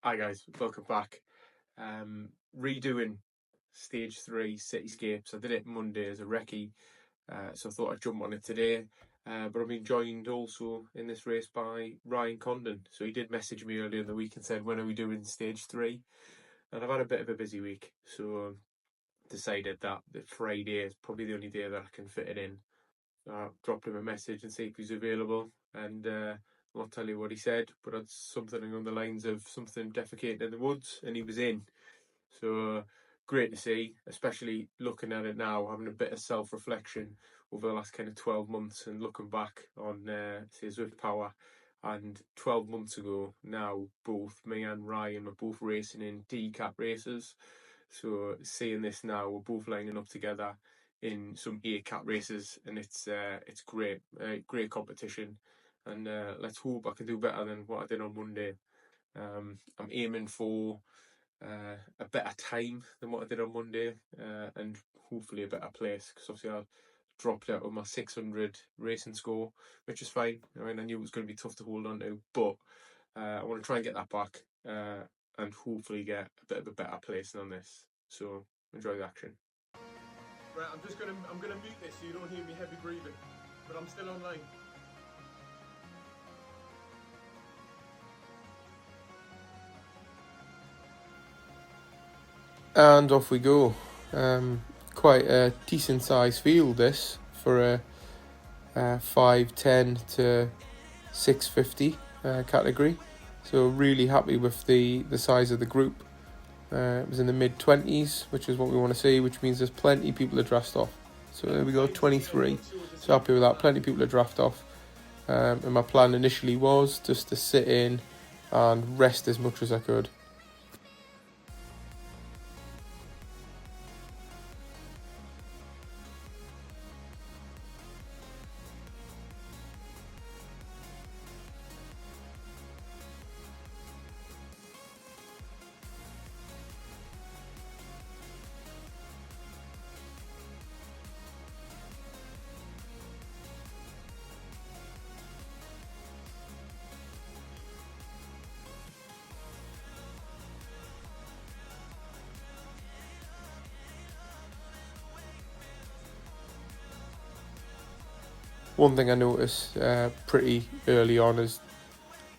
Hi guys, welcome back. Redoing stage 3 Cityscapes. I did it Monday as a recce, so I thought I'd jump on it today. But I'm being joined also in this race by Ryan Condon. So he did message me earlier in the week and said, when are we doing stage 3? And I've had a bit of a busy week, so decided that the Friday is probably the only day that I can fit it in. I dropped him a message and see if he's available, and I'll not tell you what he said, but it's something along the lines of something defecating in the woods, and he was in. So great to see, especially looking at it now, having a bit of self-reflection over the last kind of 12 months and looking back on, say, Zwift Power. And 12 months ago now, both me and Ryan were both racing in D-Cap races. So seeing this now, we're both lining up together in some A-Cap races, and it's great, great competition. And let's hope I can do better than what I did on Monday. I'm aiming for a better time than what I did on Monday, and hopefully a better place, because obviously I dropped out of my 600 racing score, which is fine. I mean, I knew it was going to be tough to hold on to, but I want to try and get that back, and hopefully get a bit of a better placing on this. So enjoy the action. Right, I'm gonna mute this so you don't hear me heavy breathing, but I'm still online. And off we go. Quite a decent size field this for a 510 to 650 category. So really happy with the size of the group. It was in the mid-20s, which is what we want to see, which means there's plenty of people to draft off. So there we go, 23. So happy with that, plenty of people to draft off. And my plan initially was just to sit in and rest as much as I could. One thing I noticed pretty early on is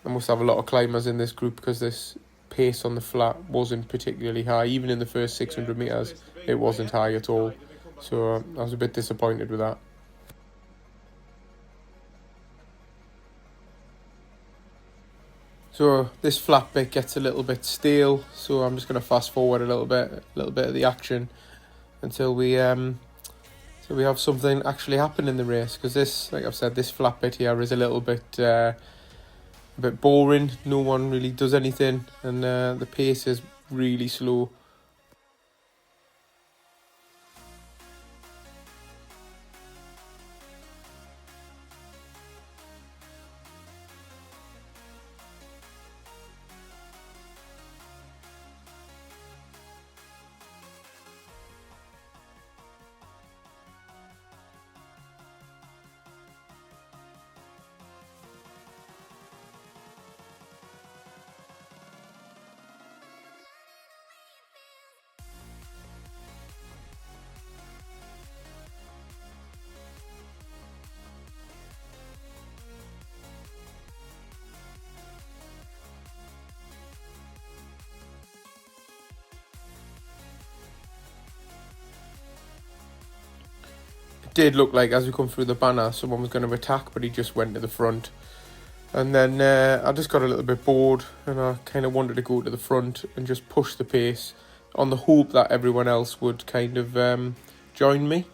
I must have a lot of climbers in this group, because this pace on the flat wasn't particularly high. Even in the first 600 metres, it wasn't high at all. So I was a bit disappointed with that. So this flat bit gets a little bit stale, so I'm just going to fast forward a little bit of the action until we have something actually happen in the race, because this, like I've said, this flat bit here is a little bit boring. No one really does anything, and the pace is really slow. Did look like as we come through the banner someone was going to attack, but he just went to the front. And then I just got a little bit bored, and I kind of wanted to go to the front and just push the pace on the hope that everyone else would kind of join me.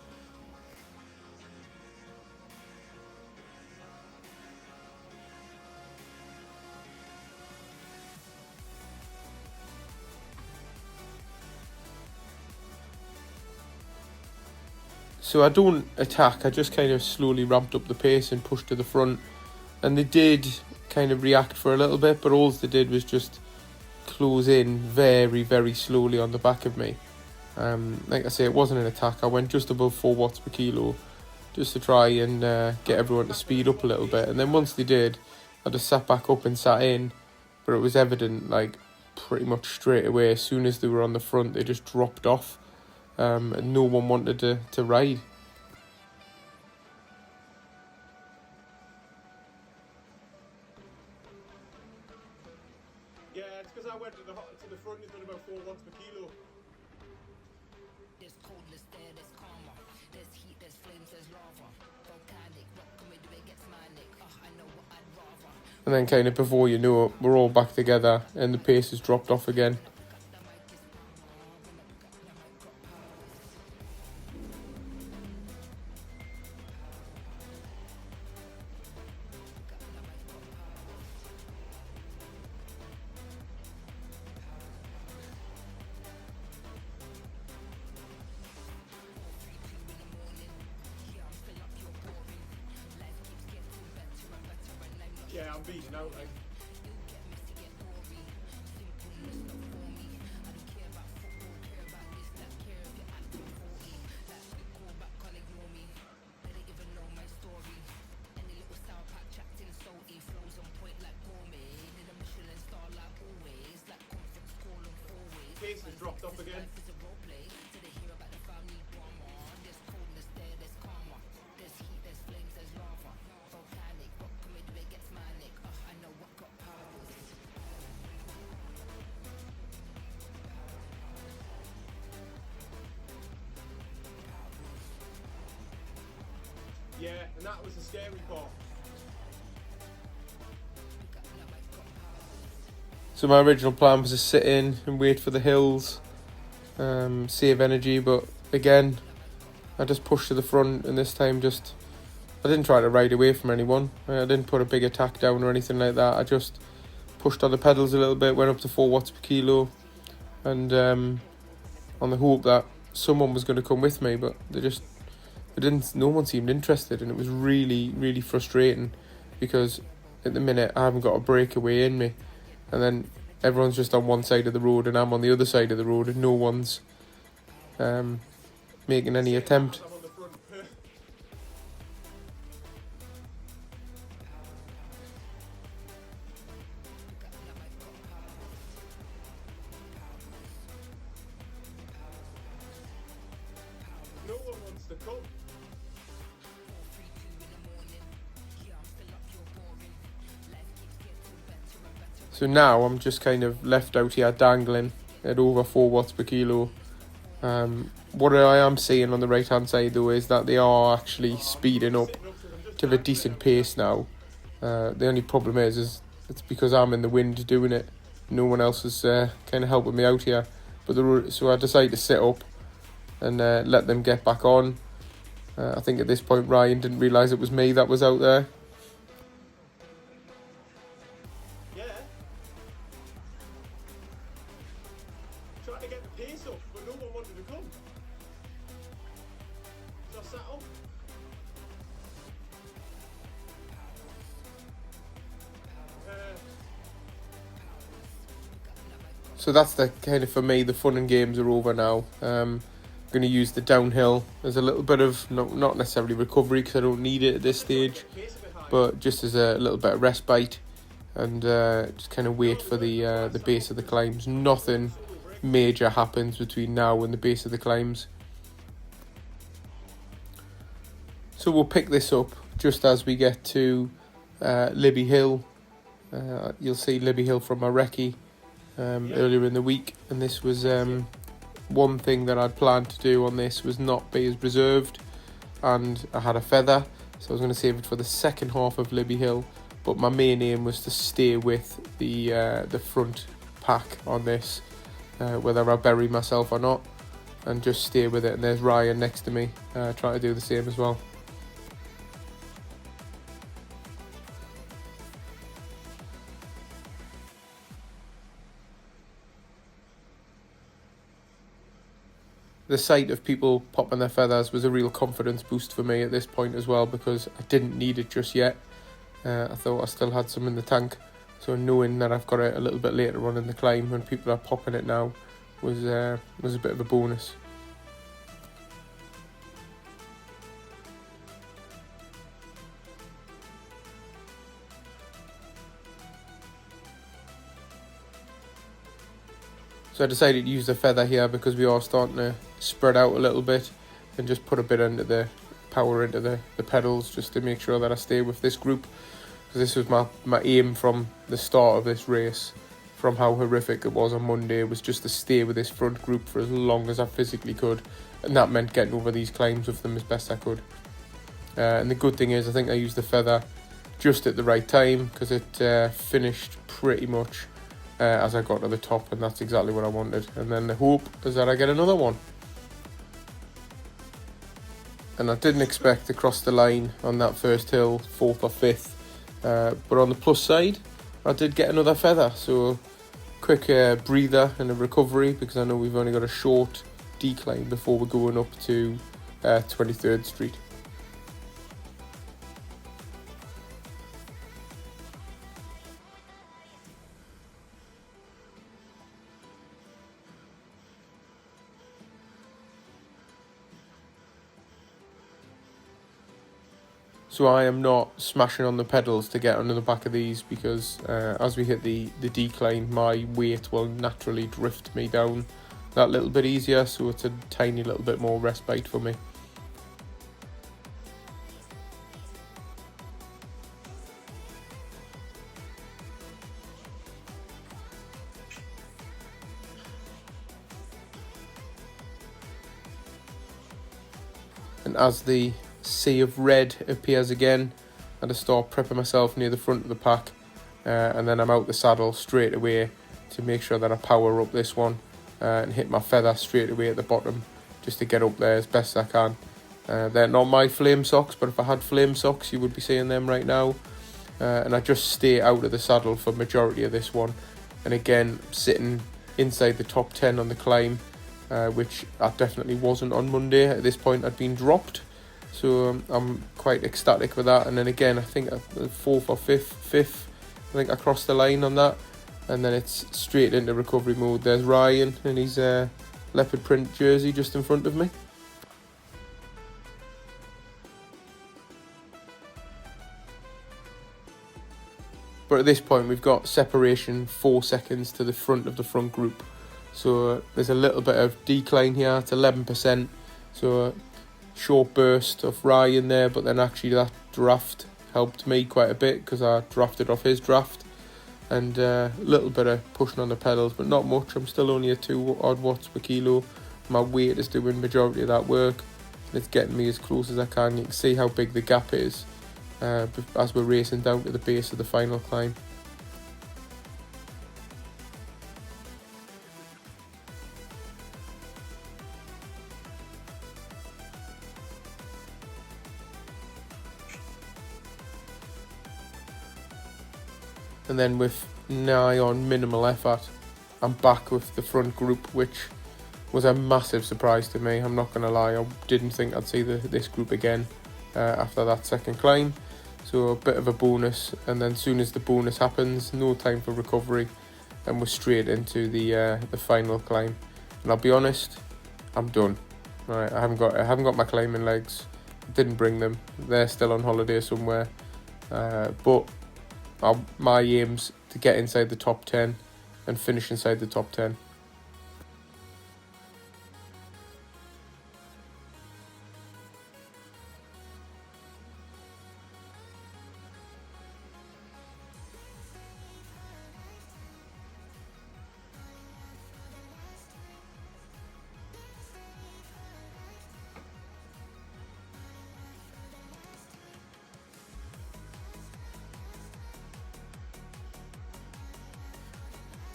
So I don't attack, I just kind of slowly ramped up the pace and pushed to the front. And they did kind of react for a little bit, but all they did was just close in very, very slowly on the back of me. Like I say, it wasn't an attack. I went just above 4 watts per kilo just to try and get everyone to speed up a little bit. And then once they did, I just sat back up and sat in. But it was evident, like, pretty much straight away. As soon as they were on the front, they just dropped off, and no one wanted to ride. Yeah, it's because I went to the front, it's been about 4 watts per kilo. There's coldness there, there's karma. There's heat, there's flames, there's lava. Volcanic, what can we do against manic? I know what I'd rather. And then kind of before you know it, we're all back together and the pace has dropped off again. Yeah, I'm beating out, like. Pace has dropped off again. Yeah, and that was the scary part. So my original plan was to sit in and wait for the hills, save energy, but again, I just pushed to the front, and this time I didn't try to ride away from anyone. I didn't put a big attack down or anything like that. I just pushed on the pedals a little bit, went up to 4 watts per kilo, and on the hope that someone was going to come with me, but no one seemed interested, and it was really, really frustrating because at the minute I haven't got a breakaway in me, and then everyone's just on one side of the road and I'm on the other side of the road, and no one's making any attempt. No one wants to come. So now I'm just kind of left out here dangling at over 4 watts per kilo. What I am seeing on the right hand side though is that they are actually speeding up to a decent pace now. The only problem is it's because I'm in the wind doing it. No one else is kind of helping me out here. So I decided to sit up and let them get back on. I think at this point Ryan didn't realise it was me that was out there. Yeah. Trying to get the pace up, but no one wanted to come. So I sat up. So that's the kind of, for me, the fun and games are over now. I'm going to use the downhill as a little bit of, not necessarily recovery because I don't need it at this stage, but just as a little bit of respite, and just kind of wait for the base of the climbs. Nothing major happens between now and the base of the climbs. So we'll pick this up just as we get to Libby Hill. You'll see Libby Hill from my recce earlier in the week, and this was one thing that I'd planned to do on this was not be as reserved, and I had a feather, so I was going to save it for the second half of Libby Hill, but my main aim was to stay with the front pack on this, whether I bury myself or not, and just stay with it. And there's Ryan next to me trying to do the same as well. The sight of people popping their feathers was a real confidence boost for me at this point as well, because I didn't need it just yet. I thought I still had some in the tank, so knowing that I've got it a little bit later on in the climb when people are popping it now was a bit of a bonus. So I decided to use the feather here because we are starting to spread out a little bit, and just put a bit under the power into the pedals just to make sure that I stay with this group, because this was my aim from the start of this race, from how horrific it was on Monday, was just to stay with this front group for as long as I physically could, and that meant getting over these climbs with them as best I could. And the good thing is I think I used the feather just at the right time, because it finished pretty much as I got to the top, and that's exactly what I wanted. And then the hope is that I get another one. And I didn't expect to cross the line on that first hill, 4th or 5th, but on the plus side I did get another feather, so quick breather and a recovery, because I know we've only got a short decline before we're going up to 23rd Street. So I am not smashing on the pedals to get under the back of these, because as we hit the decline, my weight will naturally drift me down that little bit easier, so it's a tiny little bit more respite for me. And as the sea of red appears again, I just start prepping myself near the front of the pack, and then I'm out the saddle straight away to make sure that I power up this one and hit my feather straight away at the bottom, just to get up there as best I can. They're not my flame socks, but if I had flame socks you would be seeing them right now. And I just stay out of the saddle for majority of this one, and again sitting inside the top 10 on the climb, which I definitely wasn't on Monday. At this point I'd been dropped, so I'm quite ecstatic with that. And then again, I think 4th or 5th, I think I crossed the line on that, and then it's straight into recovery mode. There's Ryan in his leopard print jersey just in front of me. But at this point we've got separation 4 seconds to the front of the front group, so there's a little bit of decline here. It's 11%, so short burst of Ryan there, but then actually that draft helped me quite a bit because I drafted off his draft, and a little bit of pushing on the pedals, but not much. I'm still only at 2 odd watts per kilo. My weight is doing majority of that work, and it's getting me as close as I can. You can see how big the gap is as we're racing down to the base of the final climb. And then with nigh on minimal effort, I'm back with the front group, which was a massive surprise to me. I'm not going to lie, I didn't think I'd see this group again after that second climb. So a bit of a bonus, and then as soon as the bonus happens, no time for recovery, and we're straight into the final climb. And I'll be honest, I'm done. Right, I haven't got my climbing legs. Didn't bring them. They're still on holiday somewhere. But my aim's to get inside the top 10 and finish inside the top 10.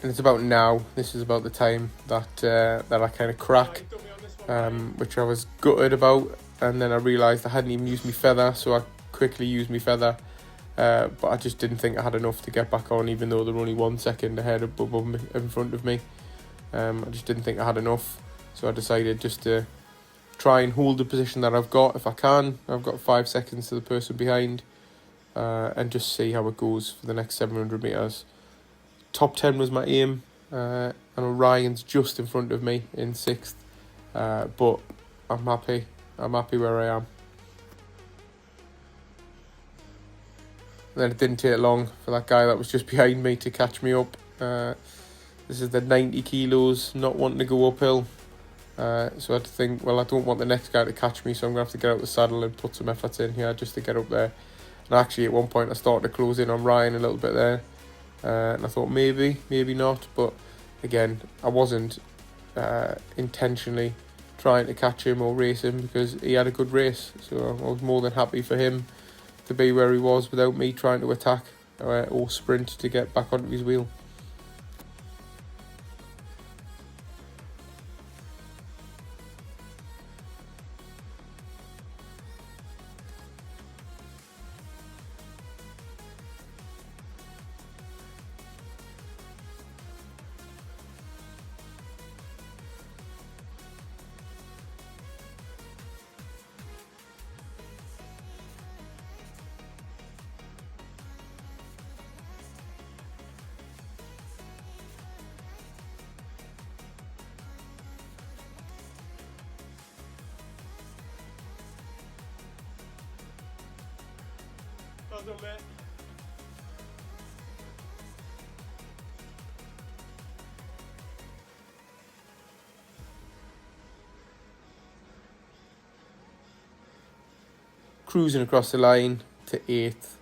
And it's about now, this is about the time that I kind of crack, which I was gutted about, and then I realised I hadn't even used my feather, so I quickly used my feather, but I just didn't think I had enough to get back on, even though they're only 1 second ahead above me, in front of me. I just didn't think I had enough, so I decided just to try and hold the position that I've got if I can. I've got 5 seconds to the person behind, and just see how it goes for the next 700 metres. Top 10 was my aim. I know Ryan's just in front of me in 6th, but I'm happy. I'm happy where I am. And then it didn't take long for that guy that was just behind me to catch me up. This is the 90 kilos, not wanting to go uphill. So I had to think, well, I don't want the next guy to catch me, so I'm going to have to get out the saddle and put some effort in here just to get up there. And actually, at one point, I started to close in on Ryan a little bit there. And I thought maybe not. But again, I wasn't intentionally trying to catch him or race him because he had a good race. So I was more than happy for him to be where he was without me trying to attack or sprint to get back onto his wheel. Well done, mate. Cruising across the line to 8th.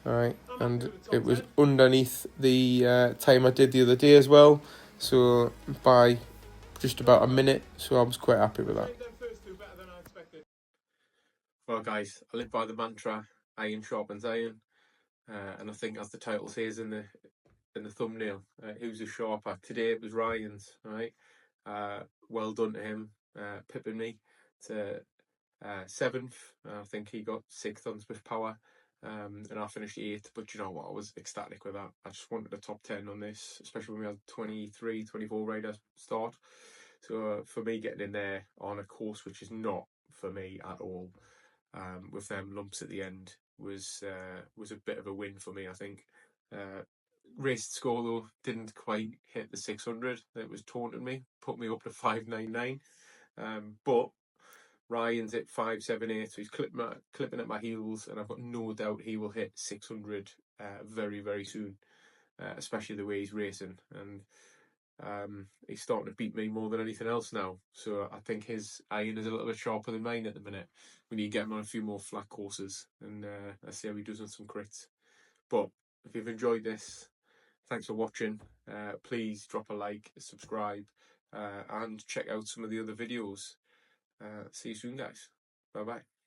Alright, and it was underneath the time I did the other day as well. So by just about a minute, so I was quite happy with that. Well, guys, I live by the mantra, iron sharpens iron. And I think, as the title says in the thumbnail, who's a sharper? Today it was Ryan's, right? Well done to him, pipping me to 7th. I think he got 6th on Zwift Power, and I finished 8th. But you know what? I was ecstatic with that. I just wanted a top 10 on this, especially when we had 23, 24 riders start. So for me, getting in there on a course which is not for me at all, with them lumps at the end, was a bit of a win for me, I think. Raced score though didn't quite hit the 600. It was taunting me, put me up to 599. But Ryan's at 578, so he's clipping at my heels, and I've got no doubt he will hit 600 very, very soon, especially the way he's racing. And he's starting to beat me more than anything else now. So I think his iron is a little bit sharper than mine at the minute. We need to get him on a few more flat courses, and let's see how he does on some crits. But if you've enjoyed this, thanks for watching. Please drop a like, subscribe, and check out some of the other videos. See you soon, guys. Bye bye.